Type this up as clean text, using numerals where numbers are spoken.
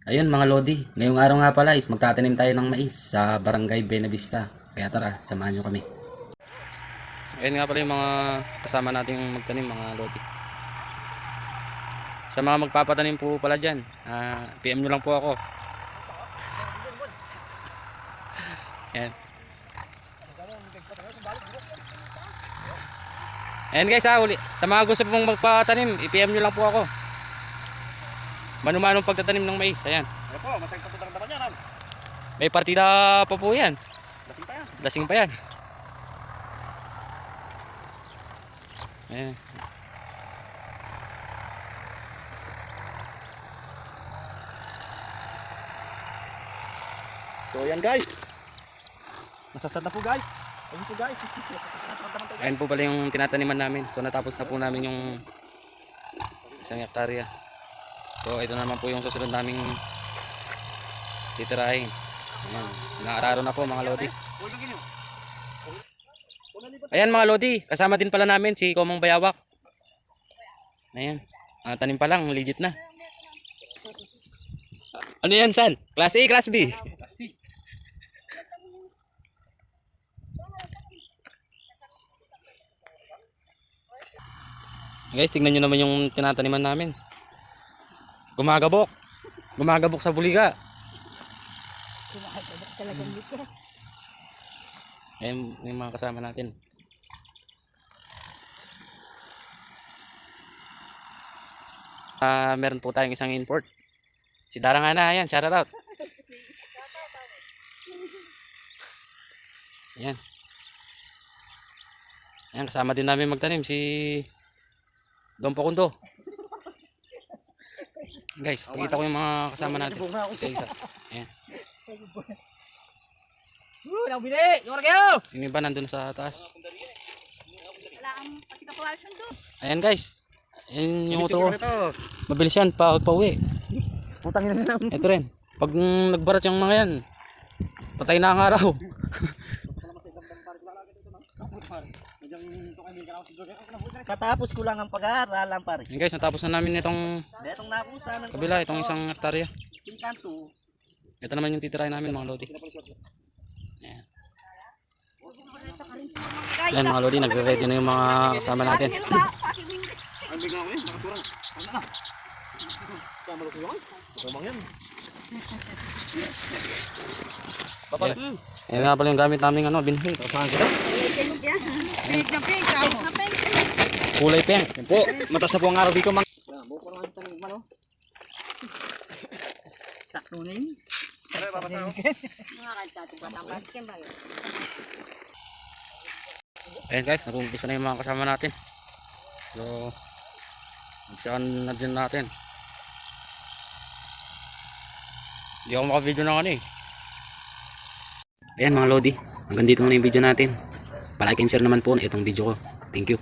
Ayun mga Lodi, ngayong araw nga pala is magtatanim tayo ng mais sa Barangay Benavista. Kaya tara, samahan nyo kami. Ayun nga pala yung mga kasama nating magtanim mga Lodi. Sa mga magpapatanim po pala dyan, PM nyo lang po ako. Ayan. Ayan guys, uli. Sa mga gusto pong magpatanim, i-PM nyo lang po ako. Mano-manong pagtatanim ng mais. Ayan. Ano po, masayang kaputang naman yan. May partida pa po yan. Lasing pa yan. Lasing pa yan. Ayan. So yan guys. Nasasad na po guys. Ayun po guys. Ayan po pala yung tinataniman namin. So natapos na po namin yung isang hektarya. So ito naman po yung susunod naming titirahin. Ayan. Naararo na po mga Lodi. Ayan mga Lodi. Kasama din pala namin si Komang Bayawak. Ayan. Tanim pa lang. Legit na. Ano yan San? Class A, Class B? Guys, tingnan nyo naman yung tinataniman namin. Gumagabok. Gumagabok sa buliga. Ayan yung mga kasama natin. Meron po tayong isang import. Si Darangana, ayan, shout out. Ayan. Ayan, kasama din namin magtanim si Don Pakundo. Guys, pakita ko yung mga kasama natin. Isa-isa. Ayan. Yung iba nandun sa taas. Ayan guys. Ayan yung auto. Mabilis yan, pauwi. Ito rin. Pag nagbarat yung mga yan, patay na ang araw. Katapos ko lang ang pag-aaralan pare. Ayan guys, natapos na namin itong Betong nakusa ng kabila, itong isang hektarya. Pinkanto. Ito naman yung titirahin namin mga Lodi. Ayan. Ayan mga Lodi, nagre-ready na yung mga kasama natin. Ang bigla ko yun, nakaturang. Ano na? Tama ko yun. Tumang yan. Ayan nga pala yung gamit namin binhi. Saan kita? Kulay pink. Yan po, matas na po ang araw dito mang. Saktunin. Ayan guys, nag-umpisa na yung mga kasama natin. So, magsakan na din natin. Hindi ako maka-video na ano eh. Ayan mga Lodi, hanggang dito muna yung video natin. Palike and share naman po na itong video ko. Thank you.